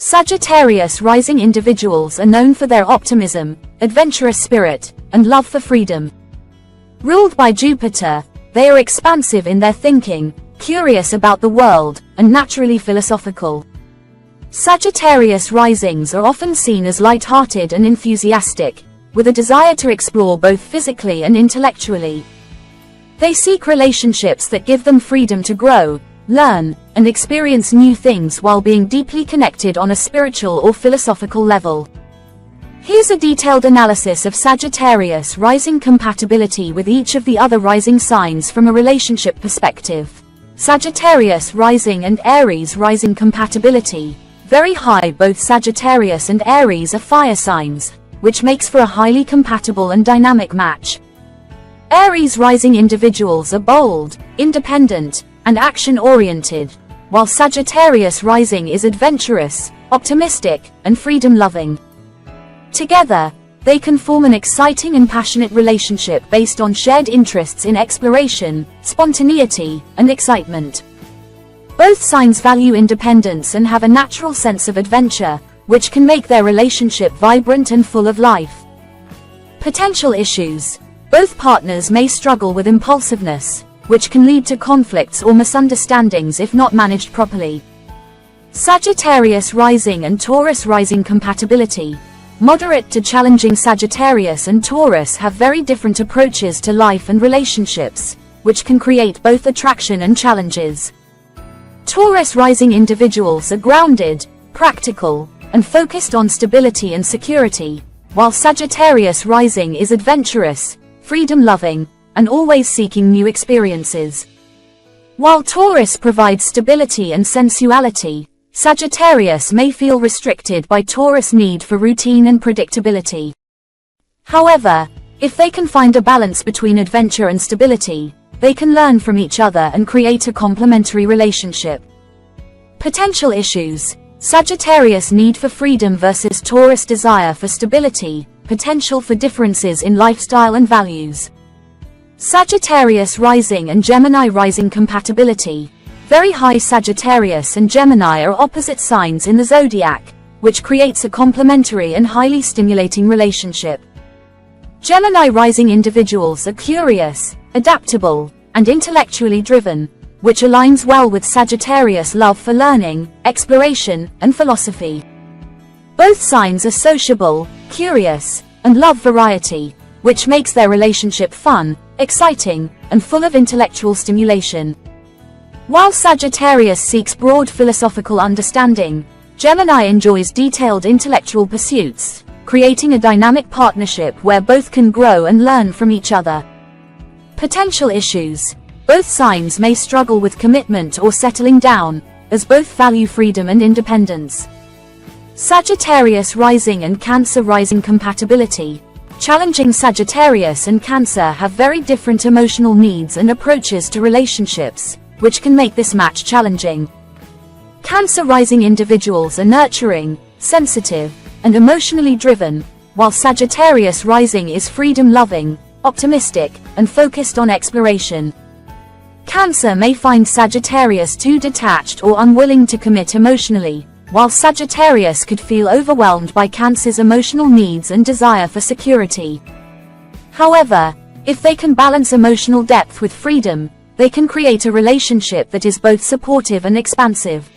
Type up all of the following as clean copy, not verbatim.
Sagittarius rising individuals are known for their optimism, adventurous spirit, and love for freedom. Ruled by Jupiter, they are expansive in their thinking, curious about the world, and naturally philosophical. Sagittarius risings are often seen as light-hearted and enthusiastic, with a desire to explore both physically and intellectually. They seek relationships that give them freedom to grow, learn, and experience new things while being deeply connected on a spiritual or philosophical level. Here's a detailed analysis of Sagittarius rising compatibility with each of the other rising signs from a relationship perspective. Sagittarius rising and Aries rising compatibility. Very high. Both Sagittarius and Aries are fire signs, which makes for a highly compatible and dynamic match. Aries rising individuals are bold, independent, and action-oriented, while Sagittarius rising is adventurous, optimistic, and freedom-loving. Together, they can form an exciting and passionate relationship based on shared interests in exploration, spontaneity, and excitement. Both signs value independence and have a natural sense of adventure, which can make their relationship vibrant and full of life. Potential issues. Both partners may struggle with impulsiveness, which can lead to conflicts or misunderstandings if not managed properly. Sagittarius rising and Taurus rising compatibility. Moderate to challenging Sagittarius and Taurus have very different approaches to life and relationships, which can create both attraction and challenges. Taurus rising individuals are grounded, practical, and focused on stability and security, while Sagittarius rising is adventurous, freedom-loving, and always seeking new experiences. While Taurus provides stability and sensuality, Sagittarius may feel restricted by Taurus' need for routine and predictability. However, if they can find a balance between adventure and stability, they can learn from each other and create a complementary relationship. Potential issues. Sagittarius need for freedom versus Taurus desire for stability, potential for differences in lifestyle and values. Sagittarius rising and Gemini rising compatibility. Very high. Sagittarius and Gemini are opposite signs in the zodiac, which creates a complementary and highly stimulating relationship. Gemini rising individuals are curious, adaptable, and intellectually driven, which aligns well with Sagittarius' love for learning, exploration, and philosophy. Both signs are sociable, curious, and love variety, which makes their relationship fun, exciting, and full of intellectual stimulation. While Sagittarius seeks broad philosophical understanding, Gemini enjoys detailed intellectual pursuits, creating a dynamic partnership where both can grow and learn from each other. Potential issues. Both signs may struggle with commitment or settling down, as both value freedom and independence. Sagittarius rising and Cancer rising compatibility. Challenging Sagittarius and Cancer have very different emotional needs and approaches to relationships, which can make this match challenging. Cancer rising individuals are nurturing, sensitive, and emotionally driven, while Sagittarius rising is freedom-loving, optimistic, and focused on exploration. Cancer may find Sagittarius too detached or unwilling to commit emotionally, while Sagittarius could feel overwhelmed by Cancer's emotional needs and desire for security. However, if they can balance emotional depth with freedom, they can create a relationship that is both supportive and expansive.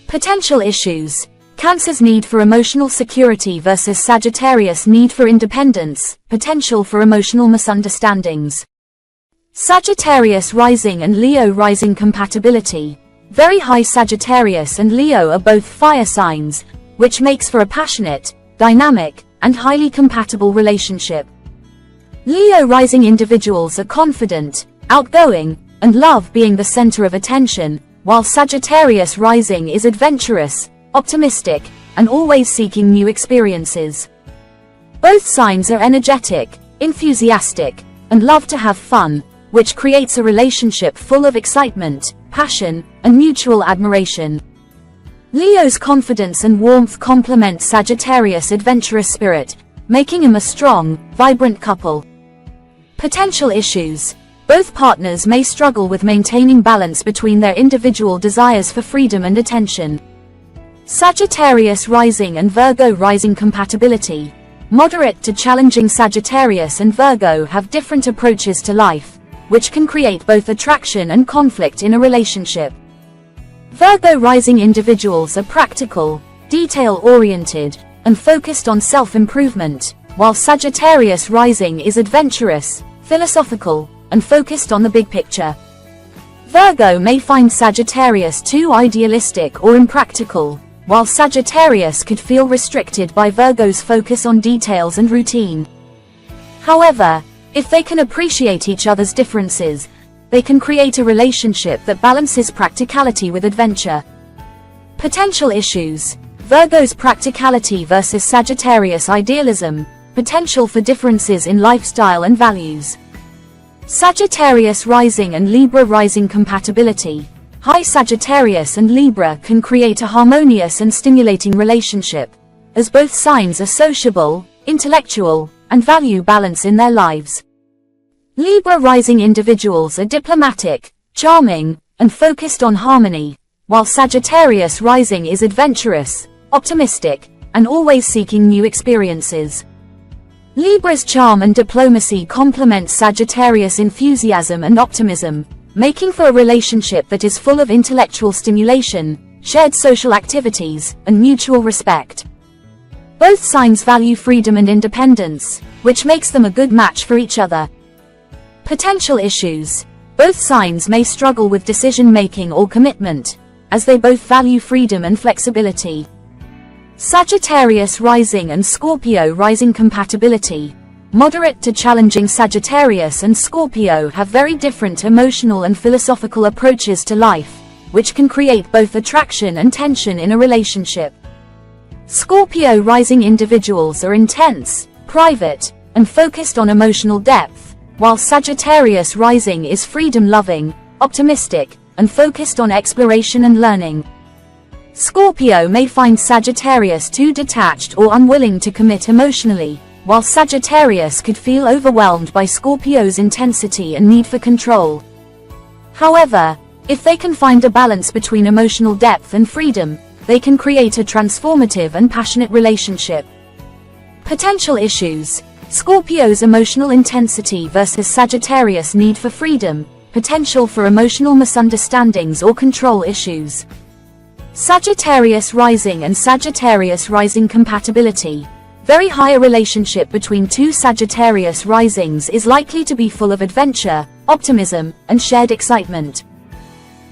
Potential issues. Cancer's need for emotional security versus Sagittarius' need for independence, potential for emotional misunderstandings. Sagittarius rising and Leo rising compatibility. Very high. Sagittarius and Leo are both fire signs, which makes for a passionate, dynamic, and highly compatible relationship. Leo rising individuals are confident, outgoing, and love being the center of attention, while Sagittarius rising is adventurous, optimistic, and always seeking new experiences. Both signs are energetic, enthusiastic, and love to have fun, which creates a relationship full of excitement, passion, and mutual admiration. Leo's confidence and warmth complement Sagittarius' adventurous spirit, making him a strong, vibrant couple. Potential issues. Both partners may struggle with maintaining balance between their individual desires for freedom and attention. Sagittarius rising and Virgo rising compatibility. Moderate to challenging Sagittarius and Virgo have different approaches to life, which can create both attraction and conflict in a relationship. Virgo rising individuals are practical, detail-oriented, and focused on self-improvement, while Sagittarius rising is adventurous, philosophical, and focused on the big picture. Virgo may find Sagittarius too idealistic or impractical, while Sagittarius could feel restricted by Virgo's focus on details and routine. However, if they can appreciate each other's differences, they can create a relationship that balances practicality with adventure. Potential issues: Virgo's practicality versus Sagittarius idealism, potential for differences in lifestyle and values. Sagittarius rising and Libra rising compatibility. High Sagittarius and Libra can create a harmonious and stimulating relationship, as both signs are sociable, intellectual, and value balance in their lives. Libra rising individuals are diplomatic, charming, and focused on harmony, while Sagittarius rising is adventurous, optimistic, and always seeking new experiences. Libra's charm and diplomacy complement Sagittarius' enthusiasm and optimism, making for a relationship that is full of intellectual stimulation, shared social activities, and mutual respect. Both signs value freedom and independence, which makes them a good match for each other. Potential issues: both signs may struggle with decision-making or commitment, as they both value freedom and flexibility. Sagittarius rising and Scorpio rising compatibility. Moderate to challenging Sagittarius and Scorpio have very different emotional and philosophical approaches to life, which can create both attraction and tension in a relationship. Scorpio rising individuals are intense, private, and focused on emotional depth, while Sagittarius rising is freedom-loving, optimistic, and focused on exploration and learning. Scorpio may find Sagittarius too detached or unwilling to commit emotionally, while Sagittarius could feel overwhelmed by Scorpio's intensity and need for control. However, if they can find a balance between emotional depth and freedom, they can create a transformative and passionate relationship. Potential issues: Scorpio's emotional intensity versus Sagittarius' need for freedom, potential for emotional misunderstandings or control issues. Sagittarius rising and Sagittarius rising compatibility. Very high relationship between two Sagittarius risings is likely to be full of adventure, optimism, and shared excitement.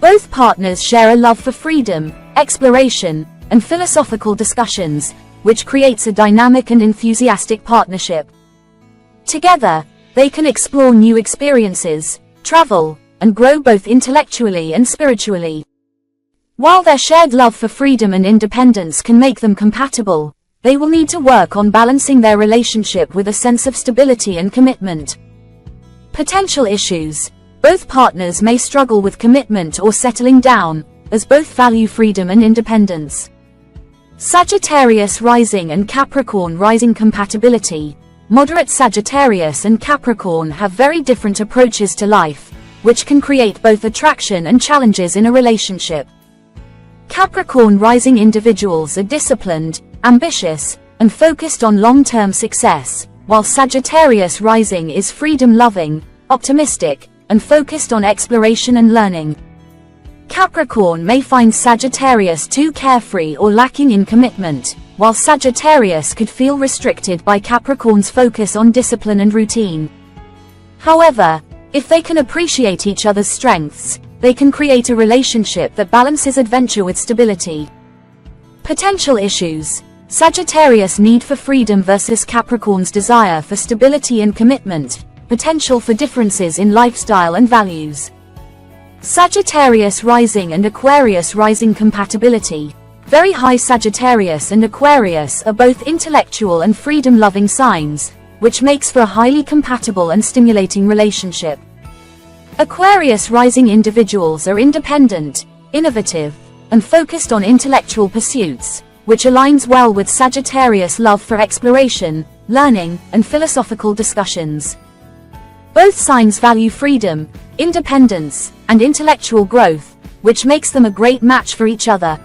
Both partners share a love for freedom, exploration, and philosophical discussions, which creates a dynamic and enthusiastic partnership. Together, they can explore new experiences, travel, and grow both intellectually and spiritually. While their shared love for freedom and independence can make them compatible, they will need to work on balancing their relationship with a sense of stability and commitment. Potential issues: both partners may struggle with commitment or settling down, as both value freedom and independence. Sagittarius rising and Capricorn rising compatibility. Moderate Sagittarius and Capricorn have very different approaches to life, which can create both attraction and challenges in a relationship. Capricorn rising individuals are disciplined, ambitious, and focused on long-term success, while Sagittarius rising is freedom-loving, optimistic, and focused on exploration and learning. Capricorn may find Sagittarius too carefree or lacking in commitment, while Sagittarius could feel restricted by Capricorn's focus on discipline and routine. However, if they can appreciate each other's strengths, they can create a relationship that balances adventure with stability. Potential issues: Sagittarius' need for freedom versus Capricorn's desire for stability and commitment, potential for differences in lifestyle and values. Sagittarius rising and Aquarius rising compatibility. Very high Sagittarius and Aquarius are both intellectual and freedom-loving signs, which makes for a highly compatible and stimulating relationship. Aquarius rising individuals are independent, innovative, and focused on intellectual pursuits, which aligns well with Sagittarius' love for exploration, learning, and philosophical discussions. Both signs value freedom, independence, and intellectual growth, which makes them a great match for each other.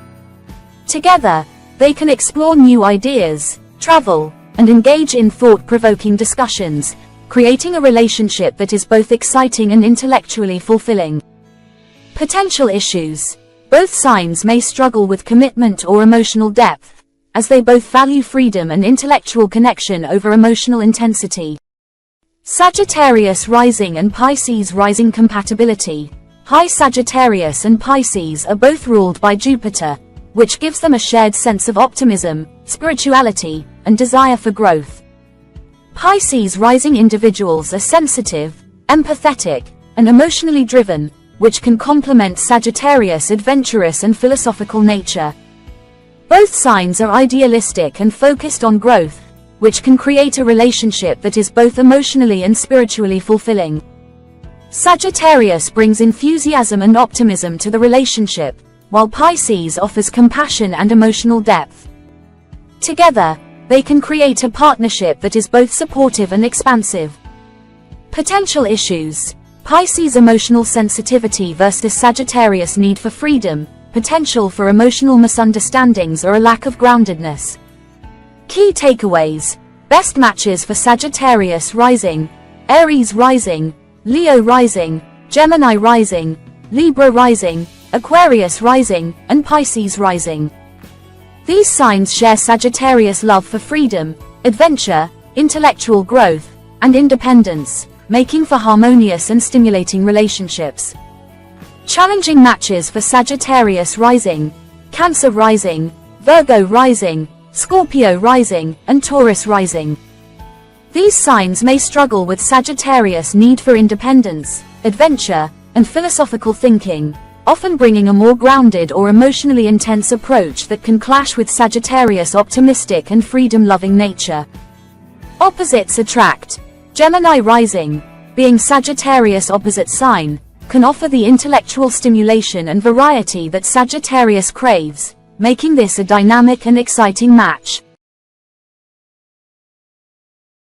Together, they can explore new ideas, travel, and engage in thought-provoking discussions, creating a relationship that is both exciting and intellectually fulfilling. Potential issues. Both signs may struggle with commitment or emotional depth, as they both value freedom and intellectual connection over emotional intensity. Sagittarius rising and Pisces rising compatibility. High Sagittarius and Pisces are both ruled by Jupiter, which gives them a shared sense of optimism, spirituality, and desire for growth. Pisces rising individuals are sensitive, empathetic, and emotionally driven, which can complement Sagittarius' adventurous and philosophical nature. Both signs are idealistic and focused on growth, which can create a relationship that is both emotionally and spiritually fulfilling. Sagittarius brings enthusiasm and optimism to the relationship, while Pisces offers compassion and emotional depth. Together, they can create a partnership that is both supportive and expansive. Potential issues. Pisces emotional sensitivity versus Sagittarius need for freedom, potential for emotional misunderstandings or a lack of groundedness. Key takeaways. Best matches for Sagittarius rising, Aries rising, Leo rising, Gemini rising, Libra rising, Aquarius rising, and Pisces rising. These signs share Sagittarius' love for freedom, adventure, intellectual growth, and independence, making for harmonious and stimulating relationships. Challenging matches for Sagittarius rising, Cancer rising, Virgo rising, Scorpio rising, and Taurus rising. These signs may struggle with Sagittarius' need for independence, adventure, and philosophical thinking, often bringing a more grounded or emotionally intense approach that can clash with Sagittarius' optimistic and freedom-loving nature. Opposites attract. Gemini rising, being Sagittarius' opposite sign, can offer the intellectual stimulation and variety that Sagittarius craves, making this a dynamic and exciting match.